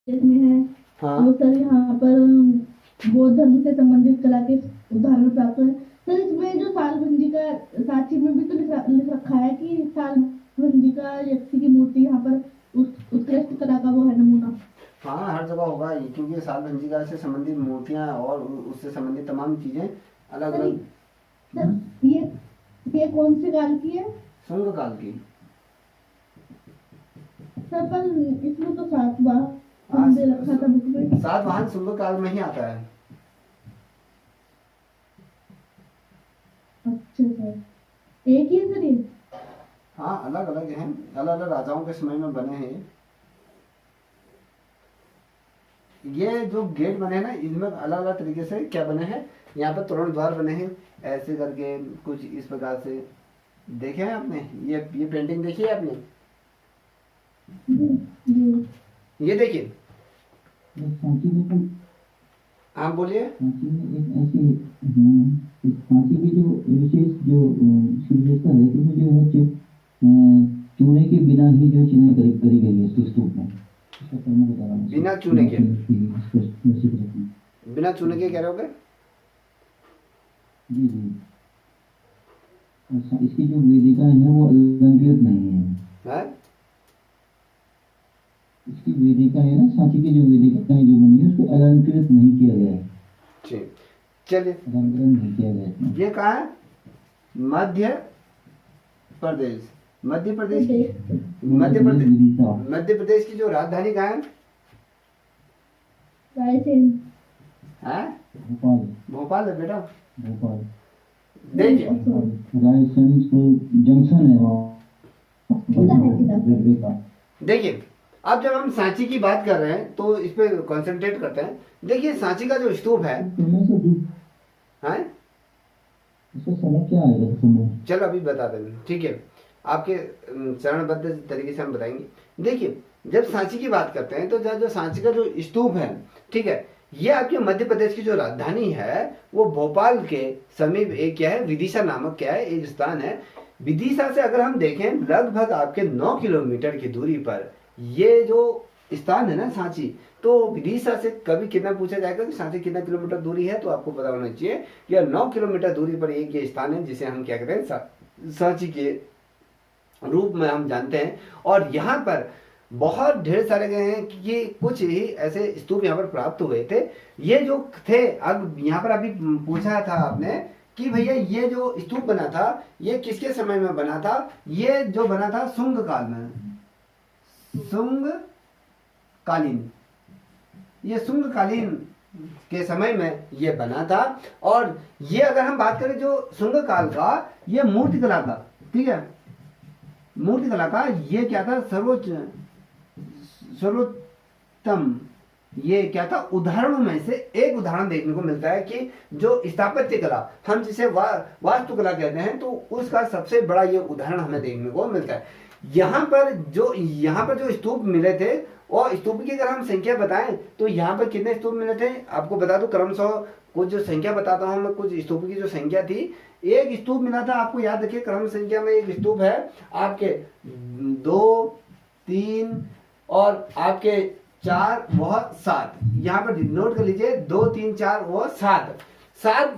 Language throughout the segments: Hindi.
में है। हाँ और सर यहाँ पर बौद्ध धर्म से संबंधित कला के उदाहरण प्राप्त है। सर इसमें जो सालभंजी का साक्षी में भी तो लिख रखा है कि सालभंजी का यक्षी की मूर्ति यहाँ पर उत्कृष्ट कला का वो है नमूना। हाँ, हर जगह होगा ये, क्योंकि साल भंजिका से संबंधित मूर्तियाँ और उससे संबंधित तमाम चीज़ें अलग सर अलग। सर ये कौन से काल की है? संग काल की। सर पर इसमें तो सातवां हाँ, दे रखा था बुक में। सातवाहन शुंग काल में ही आता है। अच्छा सर, एक ही है सर ये? हाँ, अलग अलग हैं, अलग अलग राजाओं के समय में बने हैं। ये जो गेट बने हैं ना, इनमें अलग अलग तरीके से क्या बने हैं, यहाँ पर तोरण द्वार बने हैं ऐसे करके, कुछ इस प्रकार से। देखे हैं आपने ये पेंटिंग देखी है आपने? ये देखिए। सांची में तो हाँ बोलिए। सांची में एक ऐसी इस सांची की जो विशेष जो विशेषता है कि वो जो है जो चूने के बिना ही जो चिनाई करी गई है इस स्तूप में। इसका कारण बता रहा हूँ। बिना चूने के? जी बिना चूने के कह रहे हो क्या? जी। और इसकी जो वेदिका है वो अलंकृत नहीं है। इसकी वेदिका है ना, सांची की जो वेदिका जो बनी है उसको अलंकृत नहीं किया गया है। ठीक, चलिए। अलंकरण नहीं किया गया है। ये कहाँ है? मध्य प्रदेश। मध्य प्रदेश मध्य प्रदेश की जो राजधानी कहाँ है? रायसेन। है भोपाल। भोपाल है बेटा। भोपाल देखिए रायसेन जंक्शन है वहाँ रेलवे का। देखिए, अब जब हम सांची की बात कर रहे हैं तो इस पे कंसंट्रेट करते हैं। देखिए सांची का जो स्तूप है, हैं? इसका समय क्या आएगा समय? चलो अभी बता देंगे, ठीक है, आपके चरणबद्ध तरीके से हम बताएंगे। देखिए जब सांची की बात करते हैं तो जो सांची का जो स्तूप है, ठीक है, ये आपके मध्य प्रदेश की जो राजधानी है वो भोपाल के समीप एक क्या है, विदिशा नामक क्या है एक स्थान है। विदिशा से अगर हम देखें लगभग आपके 9 किलोमीटर की दूरी पर ये जो स्थान है ना सांची, तो विदिशा से कभी कितना पूछा जाएगा कि सांची कितना किलोमीटर दूरी है, तो आपको पता होना चाहिए यह 9 किलोमीटर दूरी पर एक ये स्थान है जिसे हम क्या कहते हैं, सांची के रूप में हम जानते हैं। और यहाँ पर बहुत ढेर सारे गए हैं कि कुछ ही ऐसे स्तूप यहाँ पर प्राप्त हुए थे। ये जो थे, अब यहाँ पर अभी पूछा था आपने कि भैया ये जो स्तूप बना था ये किसके समय में बना था? ये जो बना था शुंग काल में, शुंग कालीन, ये शुंग कालीन के समय में ये बना था। और ये अगर हम बात करें जो शुंग काल का, ये मूर्तिकला का, ठीक है, मूर्तिकला का ये क्या था, सर्वोत्तम ये क्या था, उदाहरणों में से एक उदाहरण देखने को मिलता है कि जो स्थापत्य कला हम जिसे वास्तुकला कहते हैं, तो उसका सबसे बड़ा ये उदाहरण हमें देखने को मिलता है। यहाँ पर जो स्तूप मिले थे, और स्तूप की अगर हम संख्या बताएं तो यहाँ पर कितने स्तूप मिले थे आपको बता दूं क्रमशः। कुछ जो संख्या बताता हूँ मैं, कुछ स्तूप की जो संख्या थी, एक स्तूप मिला था आपको याद रखिए, क्रम संख्या में एक स्तूप है आपके 2, 3 और आपके 4 वह 7। यहाँ पर नोट कर लीजिए, 2, 3, 4 वह 7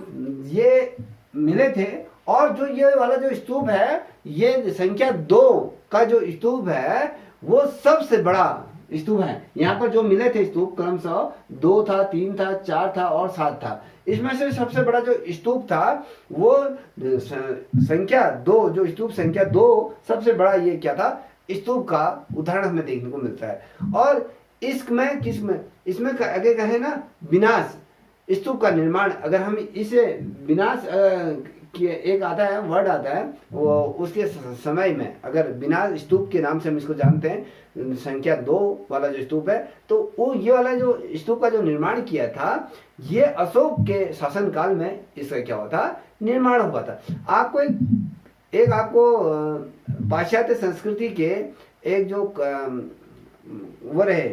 ये मिले थे। और जो ये वाला जो स्तूप है, ये संख्या 2 का जो स्तूप है वो सबसे बड़ा स्तूप है। यहाँ पर जो मिले थे स्तूप क्रमशः 2 था, 3 था, 4 था और 7 था। इसमें से सबसे बड़ा जो स्तूप था वो संख्या 2, जो स्तूप संख्या 2 सबसे बड़ा ये क्या था, स्तूप का उदाहरण हमें देखने को मिलता है। और इसमें आगे कहे ना विनाश स्तूप का निर्माण, अगर हम इसे विनाश एक आता है वर्ड आता है, वो उसके समय में अगर विनाश स्तूप के नाम से हम इसको जानते हैं, संख्या 2 वाला जो स्तूप है, तो वो ये वाला जो स्तूप का जो निर्माण किया था, ये अशोक के शासन काल में इसका क्या हुआ था, निर्माण हुआ था। आपको एक आपको पाश्चात्य संस्कृति के एक जो वो रहे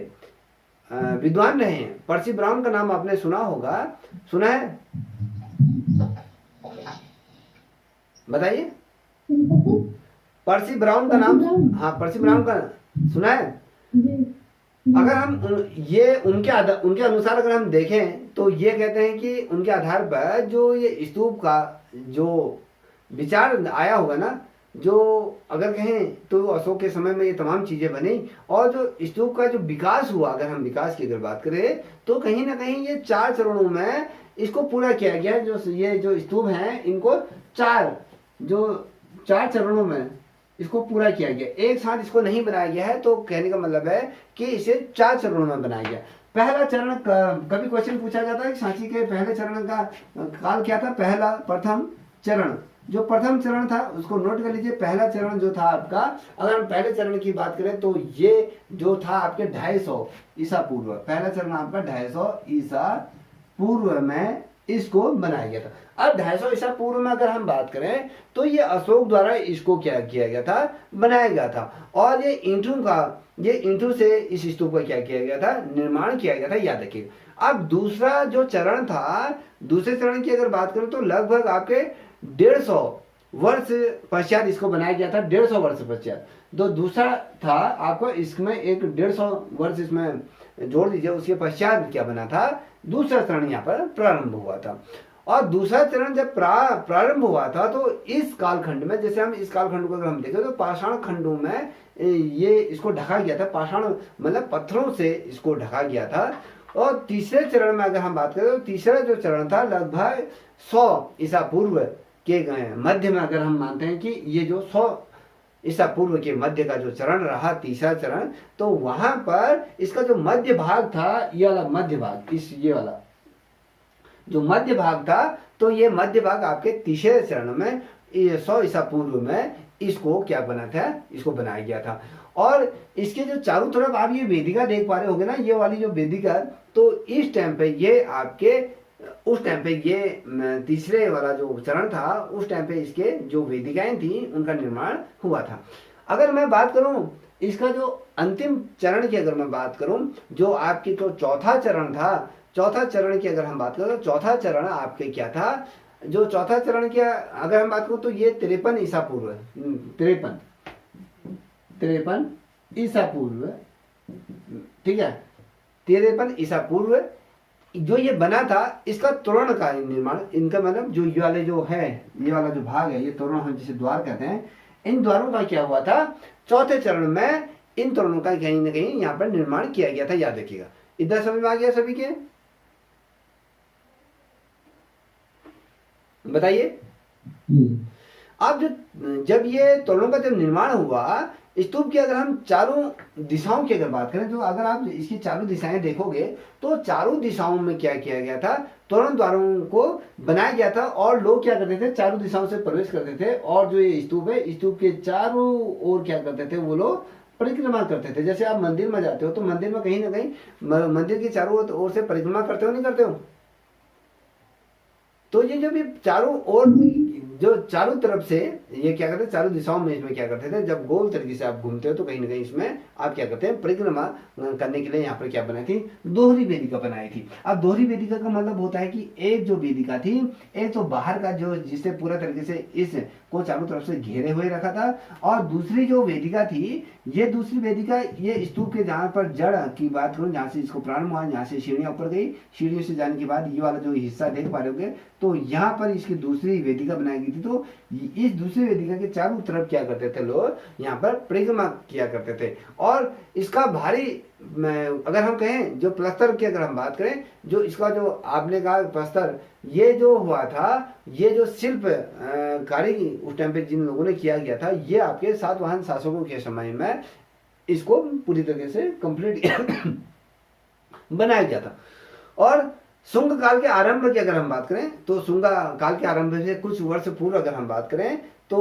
विद्वान रहे हैं, पर्सी ब्राउन का नाम आपने सुना होगा, सुना है? बताइए। पर्सी ब्राउन का नाम, हाँ पर्सी ब्राउन का सुना है? अगर हम उनके अनुसार अगर हम देखें तो ये कहते हैं कि उनके आधार पर जो ये स्तूप का जो विचार आया होगा ना, जो अगर कहें तो अशोक के समय में ये तमाम चीजें बनी, और जो स्तूप का जो विकास हुआ, अगर हम विकास की अगर बात करें तो कहीं ना कहीं ये 4 चरणों में इसको पूरा किया गया है। जो ये जो स्तूप हैं इनको 4 चरणों में इसको पूरा किया गया, एक साथ इसको नहीं बनाया गया है। तो कहने का मतलब है कि इसे 4 चरणों में बनाया गया। पहला चरण, कभी क्वेश्चन पूछा जाता है कि सांची के पहले चरण का काल क्या था। प्रथम चरण, जो प्रथम चरण था उसको नोट कर लीजिए। पहला चरण जो था आपका, अगर हम पहले चरण की बात करें तो ये जो था आपके 250 ईसा पूर्व, पहला चरण आपका 250 ईसा पूर्व में इसको बनाया गया था। अब 250 ईसा पूर्व में अगर हम बात करें तो ये अशोक द्वारा इसको क्या किया गया था, बनाया गया था। और ये ईंटों से इस स्तूप का क्या किया गया था, निर्माण किया गया था, याद रखिएगा। अब दूसरा जो चरण था, दूसरे चरण की अगर बात करें तो लगभग आपके 150 वर्ष पश्चात इसको बनाया गया था, 150 वर्ष पश्चात। तो दूसरा था आपको, इसमें एक 150 वर्ष इसमें जोड़ दीजिए, उसके पश्चात क्या बना था, दूसरा चरण यहाँ पर प्रारंभ हुआ था। और दूसरा चरण जब प्रारंभ हुआ था तो इस कालखंड में, जैसे हम इस कालखंड को अगर हम देखें तो पाषाण खंडों में ये इसको ढका गया था, पाषाण मतलब पत्थरों से इसको ढका गया था। और तीसरे चरण में अगर हम बात करें तो तीसरा जो चरण था लगभग 100 ईसा पूर्व के मध्य में, अगर हम मानते हैं कि ये जो 100 ईसा पूर्व के मध्य का जो चरण रहा, तीसरा चरण, तो वहां पर इसका जो मध्य भाग था, ये वाला मध्य भाग, ये वाला जो मध्य भाग था, तो ये मध्य भाग आपके तीसरे चरण में 100 ईसा पूर्व में इसको क्या बना था, इसको बनाया गया था। और इसके जो चारों तरफ आप ये वेदिका देख पा रहे होगे ना, ये वाली जो वेदिका, तो इस टाइम पे ये आपके, उस टाइम पे ये तीसरे वाला जो चरण था, उस टाइम पे इसके जो वेदिकाएं थी उनका निर्माण हुआ था। अगर मैं बात करूं इसका जो अंतिम चरण की, अगर मैं बात करूं जो आपकी तो चौथा चरण था, चौथा चरण की अगर हम बात करें तो चौथा चरण आपके क्या था, जो चौथा चरण की अगर हम बात करें तो ये 53 ईसा पूर्व, 53 ईसा पूर्व, ठीक है, 53 ईसा पूर्व जो ये बना था, इसका तोरण का निर्माण, इनका मतलब जो ये वाले जो है, ये वाला जो भाग है, ये तोरण हम जिसे द्वार कहते हैं, इन द्वारों का क्या हुआ था, चौथे चरण में इन तोरणों का कहीं ना कहीं यहाँ पर निर्माण किया गया था, याद रखिएगा। इधर समझ में आ गया सभी के, बताइए। अब जब ये तोरणों का जब निर्माण हुआ स्तूप की, अगर हम चारों दिशाओं की अगर बात करें तो अगर आप इसकी चारों दिशाएं देखोगे तो चारों दिशाओं में क्या किया गया था, तोरण द्वारों को बनाया गया था। और लोग क्या करते थे, चारों दिशाओं से प्रवेश करते थे, और जो ये स्तूप है, स्तूप के चारों ओर क्या करते थे, वो लोग परिक्रमा करते थे। जैसे आप मंदिर में जाते हो तो मंदिर में कहीं ना कहीं मंदिर की चारों ओर से परिक्रमा करते हो, नहीं करते हो। तो ये जो भी चारों ओर, जो चारों तरफ से ये क्या करते हैं, चारों दिशाओं में इसमें क्या करते थे, जब गोल तरीके से आप घूमते हो तो कहीं ना कहीं इसमें आप क्या करते हैं, परिक्रमा करने के लिए यहाँ पर क्या बनाई थी, दोहरी वेदिका बनाई थी। अब दोहरी वेदिका का मतलब होता है कि एक जो वेदिका थी, एक तो बाहर का जो, जिससे पूरा तरीके से इस को चारों तरफ से घेरे हुए रखा था, और दूसरी जो वेदिका थी, ये दूसरी वेदिका, ये स्तूप के जहाँ पर जड़ की बात करूँ, जहाँ से इसको प्रारंभ हुआ, यहाँ से सीढ़ियाँ ऊपर गई, सीढ़ियों से जाने के बाद ये वाला जो हिस्सा देख पा रहे होगे, तो यहाँ पर इसकी दूसरी वेदिका बनाई गई थी। तो इस दूसरी वेदिका के चारों तरफ क्या करते थे लोग, यहाँ पर परिक्रमा किया करते थे। और इसका भारी, अगर हम कहें जो प्लस्तर की अगर हम बात करें, जो इसका जो आपने कहा प्लस्तर, ये जो हुआ था, ये जो शिल्प कारीगी उस टाइम पे जिन लोगों ने किया गया था, ये आपके सातवाहन शासकों के समय में इसको पूरी तरीके से कंप्लीट बनाया गया था। और शुंग काल के आरंभ की अगर हम बात करें तो शुंग काल के आरंभ से कुछ वर्ष पूर्व अगर हम बात करें तो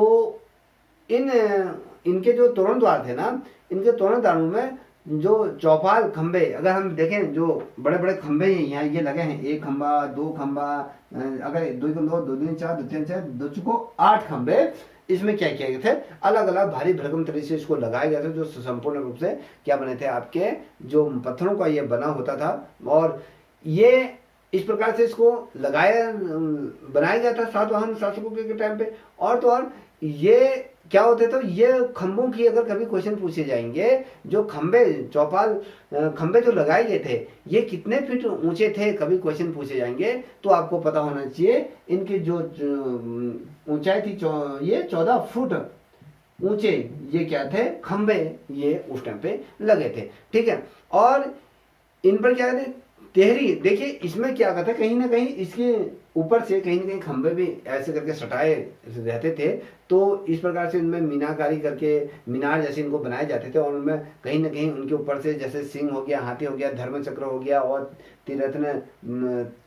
इनके जो तोरण द्वार थे ना, इनके तोरण द्वारों में जो चौपाल खंबे, अगर हम देखें जो बड़े बड़े खंबे यहाँ ये लगे हैं, 1 खंबा 2 खंबा, अगर 2 2 2 2 4 2 3 4 2 चुको 8 खंबे, इसमें क्या किया गया थे, अलग अलग भारी भरकम तरीके से इसको लगाया गया था, जो संपूर्ण रूप से क्या बने थे, आपके जो पत्थरों का ये बना होता था। और ये इस प्रकार से इसको बनाया गया था सातवाहन शासकों के टाइम पे। और तो और ये क्या होते, तो ये खंभों की अगर कभी क्वेश्चन पूछे जाएंगे, जो खंभे चौपाल खंभे जो लगाए गए थे ये कितने फीट ऊंचे थे, कभी क्वेश्चन पूछे जाएंगे तो आपको पता होना चाहिए इनकी जो ऊंचाई थी ये 14 फुट ऊंचे ये क्या थे, खंभे ये उस टाइम पे लगे थे। ठीक है, और इन पर क्या कहते, तेहरी, देखिए इसमें क्या कहता है, कहीं ना कहीं इसके ऊपर से कहीं ना कहीं खंभे भी ऐसे करके सटाए रहते थे, तो इस प्रकार से इनमें मीनाकारी करके मीनार जैसे इनको बनाए जाते थे, और उनमें कहीं ना कहीं उनके ऊपर से जैसे सिंह हो गया, हाथी हो गया, धर्म चक्र हो गया, और त्रिरत्न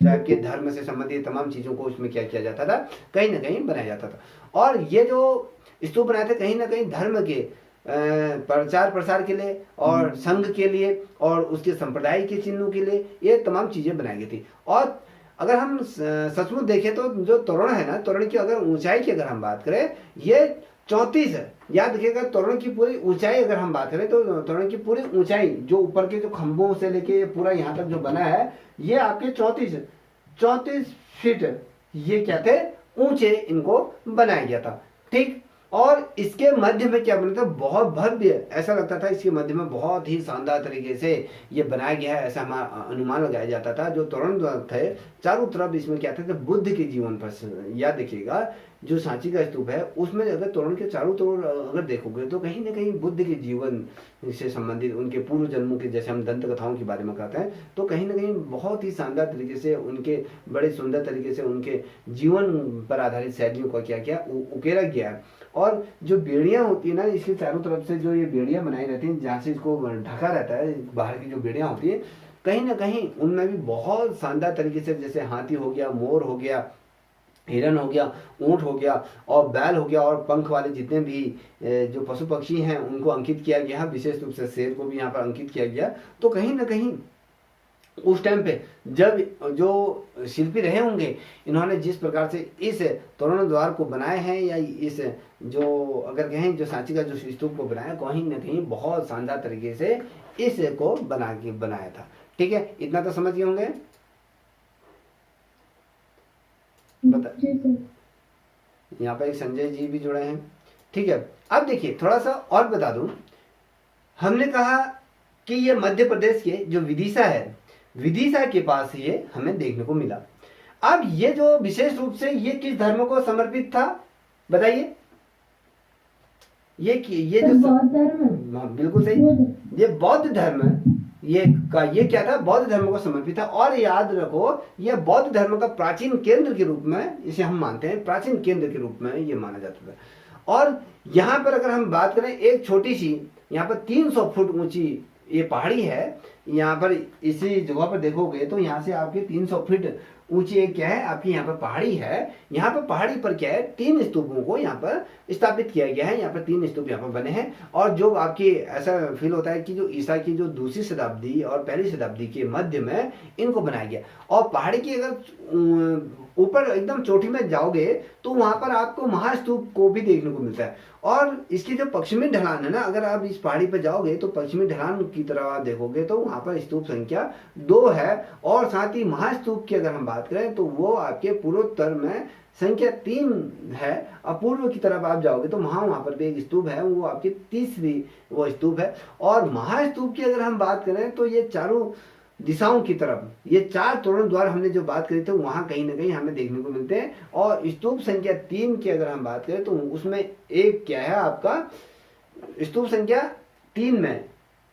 टाइप के धर्म से संबंधित तमाम चीजों को उसमें क्या किया जाता था, कहीं ना कहीं बनाया जाता था। और ये जो स्तूप बनाए थे कहीं ना कहीं धर्म के प्रचार प्रसार के लिए और संघ के लिए और उसके संप्रदाय के चिन्हों के लिए ये तमाम चीजें बनाई गई थी। और अगर हम सचमुच देखें तो जो तोरण है ना, तोरण की अगर ऊंचाई की अगर हम बात करें ये 34 है। याद रखिएगा, तोरण की पूरी ऊंचाई अगर हम बात करें तो तोरण की पूरी ऊंचाई जो ऊपर के जो खंभों से लेके पूरा यहाँ तक जो बना है ये आपके 34 फीट ये क्या थे, ऊंचे इनको बनाया गया था। ठीक, और इसके मध्य में क्या बना था, बहुत भव्य, ऐसा लगता था इसके मध्य में बहुत ही शानदार तरीके से ये बनाया गया है, ऐसा हमारा अनुमान लगाया जाता था। जो तोरण थे चारों तरफ इसमें क्या थे, बुद्ध के जीवन पर, याद देखिएगा जो सांची का स्तूप है उसमें अगर तोरण के चारों तरफ अगर देखोगे तो कहीं ना कहीं बुद्ध के जीवन से संबंधित उनके पूर्व जन्मों के, जैसे हम दंत कथाओं के बारे में कहते हैं, तो कहीं ना कहीं बहुत ही शानदार तरीके से उनके बड़े सुंदर तरीके से उनके जीवन पर आधारित शैलियों का क्या किया उकेरा गया है। और जो बेड़ियां होती है ना, इसके चारों तरफ से जो ये बेड़ियां बनाई रहती हैं जहाँ से इसको ढका रहता है, बाहर की जो बेड़ियां होती है कहीं ना कहीं उनमें भी बहुत शानदार तरीके से, जैसे हाथी हो गया, मोर हो गया, हिरन हो गया, ऊंट हो गया और बैल हो गया, और पंख वाले जितने भी जो पशु पक्षी हैं उनको अंकित किया गया, विशेष रूप से शेर को भी यहाँ पर अंकित किया गया। तो कहीं ना कहीं उस टाइम पे जब जो शिल्पी रहे होंगे इन्होंने जिस प्रकार से इस तोरण द्वार को बनाए हैं, या इस जो अगर कहें जो सांची का जो स्तूप को बनाया, कहीं ना कहीं बहुत शानदार तरीके से इसको बनाया था। ठीक है, इतना तो समझ गए होंगे। बता, यहाँ पर एक संजय जी भी जुड़े हैं। ठीक है, अब देखिए थोड़ा सा और बता दूं, हमने कहा कि ये मध्य प्रदेश के जो विदिशा है, विदिशा के पास ये हमें देखने को मिला। अब ये जो विशेष रूप से ये किस धर्म को समर्पित था बताइए, ये जो बौद्ध धर्म, हाँ बिल्कुल सही, ये बौद्ध धर्म ये क्या था, बौद्ध धर्म को समर्पित था। और याद रखो ये बौद्ध धर्म का प्राचीन केंद्र के रूप में इसे हम मानते हैं, प्राचीन केंद्र के रूप में ये माना जाता था। और यहाँ पर अगर हम बात करें, एक छोटी सी यहाँ पर 300 फुट ऊंची ये पहाड़ी है, यहाँ पर इसी जगह पर देखोगे तो यहाँ से आपके 300 फीट ऊंची एक क्या है आपकी यहाँ पर पहाड़ी है। यहाँ पर पहाड़ी पर क्या है, 3 स्तूपों को यहाँ पर स्थापित किया गया है। यहाँ पर 3 स्तूप यहाँ पर बने हैं, और जो आपकी ऐसा फील होता है कि जो ईसा की जो दूसरी शताब्दी और पहली शताब्दी के मध्य में इनको बनाया गया। और पहाड़ी की अगर ऊपर एकदम चोटी में जाओगे तो वहां पर आपको महास्तूप को भी देखने को मिलता है। और इसकी जो पश्चिमी ढलान है ना, अगर आप इस पहाड़ी पर जाओगे तो पश्चिमी ढलान की तरफ आप देखोगे तो वहां पर स्तूप संख्या 2 है। और साथ ही महास्तूप की अगर हम बात करें तो वो आपके पूर्वोत्तर में संख्या 3 है। और पूर्व की तरफ आप जाओगे तो वहां पर भी एक स्तूप है, वो आपकी तीसरी वो स्तूप है। और महास्तूप की अगर हम बात करें तो ये चारों दिशाओं की तरफ ये 4 तोरण द्वार हमने जो बात करी थी वहां कहीं ना कहीं हमें देखने को मिलते हैं। और स्तूप संख्या 3 की अगर हम बात करें तो उसमें एक क्या है आपका स्तूप संख्या 3 में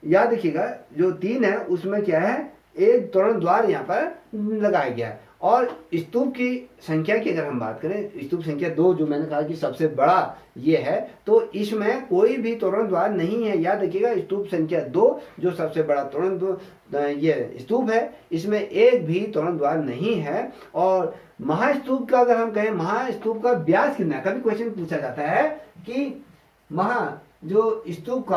याद रखिएगा जो 3 है उसमें क्या है एक तोरण द्वार यहाँ पर लगाया गया है। और स्तूप की संख्या की अगर हम बात करें, स्तूप संख्या 2 जो मैंने कहा कि सबसे बड़ा ये है, तो इसमें कोई भी तोरण द्वार नहीं है। याद रखिएगा स्तूप संख्या 2 जो सबसे बड़ा तोरण ये स्तूप है, इसमें एक भी तोरण द्वार नहीं है। और महास्तूप का अगर हम कहें, महास्तूप का व्यास कितना है, कभी क्वेश्चन पूछा जाता है कि जो स्तूप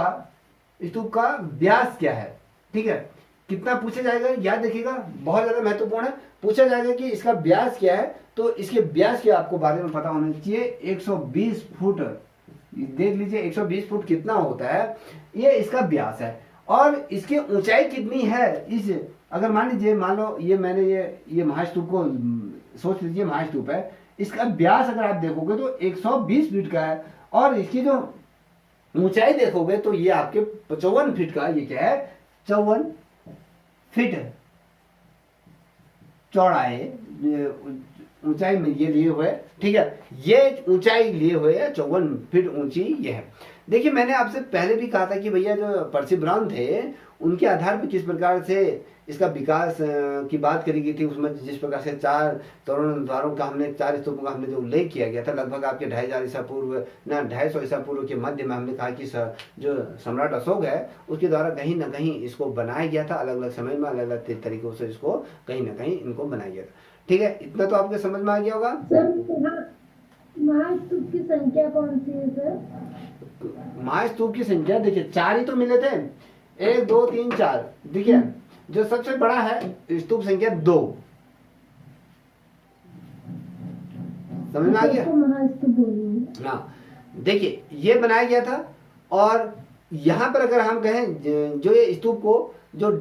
का व्यास क्या है। ठीक है, कितना पूछा जाएगा याद रखिएगा, बहुत ज्यादा महत्वपूर्ण है। पूछा जाएगा कि इसका व्यास क्या है, तो इसके व्यास के आपको बारे में पता होना चाहिए। 120 फुट देख लीजिए, 120 फुट कितना होता है, ये इसका व्यास है। और इसकी ऊंचाई कितनी है, इस अगर मान लीजिए, मान लो ये मैंने ये महास्तूप को सोच लीजिए महास्तूप है, इसका व्यास अगर आप देखोगे तो 120 फीट का है। और इसकी जो ऊंचाई देखोगे तो ये आपके 54 फीट का, ये क्या है, 54 फीट चौड़ा है, ये ऊंचाई में ये लिए हुए, ठीक है, ये ऊंचाई लिए हुए है 54 फीट ऊंची ये है। देखिए मैंने आपसे पहले भी कहा था कि भैया जो पर्सी ब्राउन थे उनके आधार पर किस प्रकार से इसका विकास की बात करी गई थी, उसमें जिस प्रकार से 4 तोरण द्वारों का हमने, 4 स्तूपों का हमने जो उल्लेख किया गया था, लगभग आपके 2500 ईसा पूर्व ना 250 ईसा पूर्व के मध्य में हमने कहा कि जो सम्राट अशोक है उसके द्वारा कहीं ना कहीं इसको बनाया गया था, अलग अलग समय में अलग अलग तरीकों से इसको कहीं ना कहीं इनको बनाया गया था। ठीक है, इतना तो आपके समझ में आ गया होगा। सर महास्तूप की संख्या कौन सी है सर? महास्तूप की संख्या देखिए 4 ही तो मिले थे, 1 2 3 4। देखिए जो सबसे बड़ा है स्तूप संख्या 2, समझ में आ गया। महास्तूप बोलिए। हाँ देखिए ये बनाया गया था, और यहाँ पर अगर हम कहें जो ये स्तूप को जो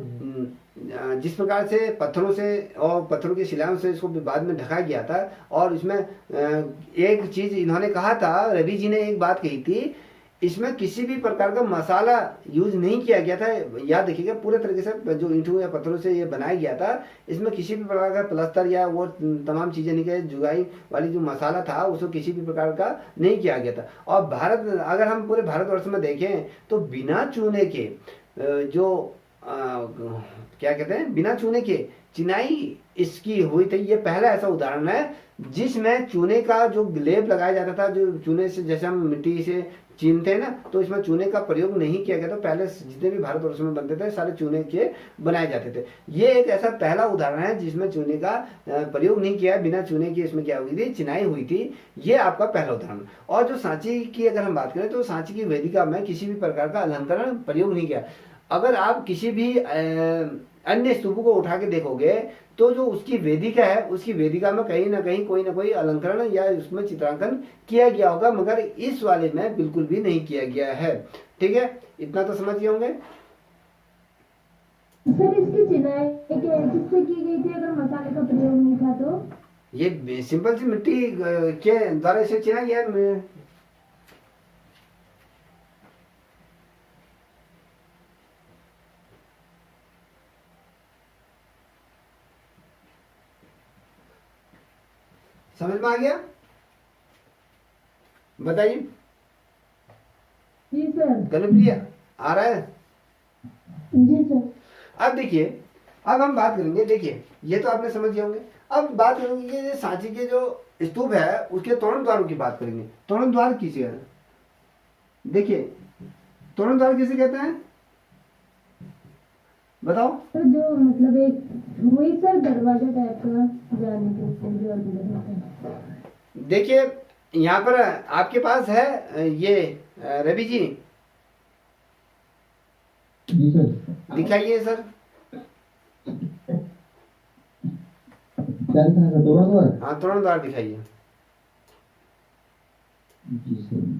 जिस प्रकार से पत्थरों से और पत्थरों की शिलाओं से इसको बाद में ढका गया था, और इसमें एक चीज इन्होंने कहा था, रवि जी ने एक बात कही थी, इसमें किसी भी प्रकार का मसाला यूज नहीं किया गया था। याद रखिएगा पूरे तरीके से जो ईंटों या पत्थरों से ये बनाया गया था, इसमें किसी भी प्रकार का प्लास्टर या वो तमाम चीजें नहीं किया, जुगाई वाली जो मसाला था उसको किसी भी प्रकार का नहीं किया गया था। और भारत, अगर हम पूरे भारतवर्ष में देखें तो बिना चूने के जो क्या कहते हैं, बिना चूने के चिनाई इसकी हुई थी। ये पहला ऐसा उदाहरण है जिसमें चूने का जो लेप लगाया जाता था, जो चूने से जैसे हम मिट्टी से चीनते हैं ना, तो इसमें चूने का प्रयोग नहीं किया गया था। पहले जितने भी भारतवर्ष में बनते थे सारे चूने के बनाए जाते थे। ये एक ऐसा पहला उदाहरण है जिसमें चूने का प्रयोग नहीं किया, बिना चूने के इसमें क्या हुई थी, चिनाई हुई थी। ये आपका पहला उदाहरण। और जो सांची की अगर हम बात करें तो सांची की वेदिका में किसी भी प्रकार का अलंकरण प्रयोग नहीं किया। अगर आप किसी भी अन्य स्तूपों को उठा के देखोगे तो जो उसकी वेदिका है, उसकी वेदिका में कहीं ना कहीं कोई ना कोई अलंकरण या उसमें चित्रांकन किया गया होगा, मगर इस वाले में बिल्कुल भी नहीं किया गया है। ठीक है, इतना तो समझ गए होंगे। सर इसकी चिनाई किससे की गई थी अगर मसाले का प्रयोग नहीं था तो? ये सिंपल सी मिट्टी के द्वारा इसे चिनाई है। समझ में आ गया? बताइए। जी सर। कलप्रिया आ रहा है? जी सर। अब देखिए, अब हम बात करेंगे, देखिए ये तो आपने समझ गए होंगे। अब बात करेंगे कि सांची के जो स्तूप है उसके तोरण द्वारों की बात करेंगे। तोरण द्वार किसे है? देखिए तोरण द्वार किसे कहते हैं बताओ? तो जो मतलब एक वही सर दरवाजा टाइप का जाने के ऊपर जो अंदर होता है। देखिए यहाँ पर आपके पास है ये रवि जी, जी सर। दिखाइए सर। क्या दिखाना सर, तोरण द्वार? हाँ तोरण द्वार दिखाइए। जी सर।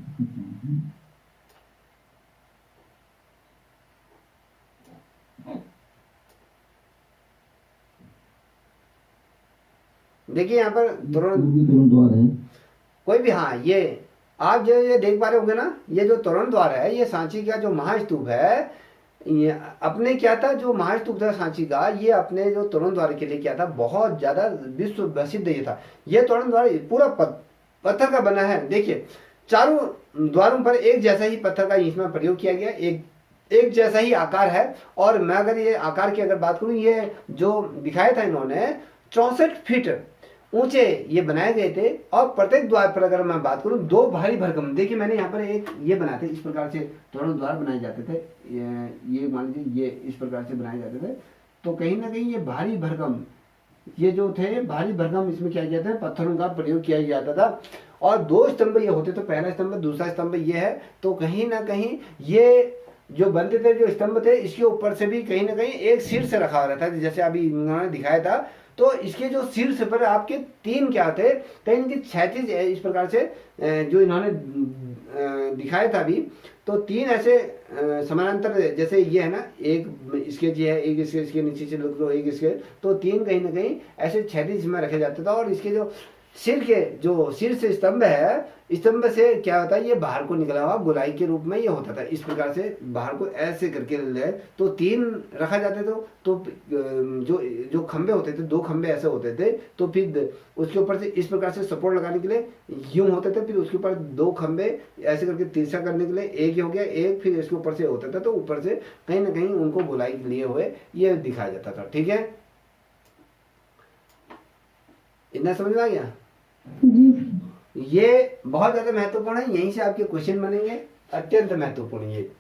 देखिए यहाँ पर तोरण द्वार है कोई भी, हाँ ये आप जो ये देख पा रहे होंगे ना, ये जो तोरण द्वार है ये सांची का जो महास्तूप है, ये अपने क्या था, जो महास्तूप था सांची का, ये अपने जो तोरण द्वार के लिए क्या था, बहुत ज्यादा विश्व प्रसिद्ध ये था। ये तोरण द्वार पूरा पत्थर का बना है। देखिए चारों द्वारों पर एक जैसा ही पत्थर का इसमें प्रयोग किया गया, एक जैसा ही आकार है। और मैं अगर ये आकार की अगर बात करूं, ये जो दिखाया था इन्होंने 64 फीट ऊंचे ये बनाए गए थे। और प्रत्येक द्वार पर अगर मैं बात करूं 2 भारी भरकम, देखिए मैंने यहाँ पर एक ये बनाए थे, इस प्रकार से तोरण द्वार बनाए जाते थे। ये मान लीजिए ये इस प्रकार से बनाए जाते थे। तो कहीं ना कहीं ये भारी भरकम, ये जो थे भारी भरकम, इसमें क्या किया था, पत्थरों का प्रयोग किया जाता था। और 2 स्तंभ ये होते, तो पहला स्तंभ दूसरा स्तंभ ये है। तो कहीं ना कहीं ये जो बनते थे, जो स्तंभ थे, इसके ऊपर से भी कहीं ना कहीं एक शीर्ष रखा हुआ रहता है, जैसे अभी इन्होंने दिखाया था। तो इसके जो शीर्ष पर आपके 3 क्या थे, कहीं इनकी क्षैतिज इस प्रकार से जो इन्होंने दिखाया था अभी, तो 3 ऐसे समानांतर, जैसे ये है ना, एक इसके जी है, एक इसके नीचे से लोग, एक इसके, तो 3 कहीं ना कहीं ऐसे क्षैतिज में रखे जाते थे। और इसके जो सिर के जो सिर से स्तंभ है, स्तंभ से क्या होता है, ये बाहर को निकला हुआ गोलाई के रूप में ये होता था। इस प्रकार से बाहर को ऐसे करके ले तो 3 रखा जाते थे। तो जो जो खंबे होते थे, 2 खंबे ऐसे होते थे, तो फिर उसके ऊपर से इस प्रकार से सपोर्ट लगाने के लिए यूं होते थे, फिर उसके ऊपर 2 खंबे ऐसे करके तिरछा करने के लिए एक ही हो गया, एक फिर इसके ऊपर से होता था। तो ऊपर से कहीं ना कहीं उनको गोलाई लिए हुए ये दिखाया जाता था। ठीक है, इतना समझ में आ गया? जी ये बहुत ज्यादा महत्वपूर्ण है, यहीं से आपके क्वेश्चन बनेंगे, अत्यंत महत्वपूर्ण ये।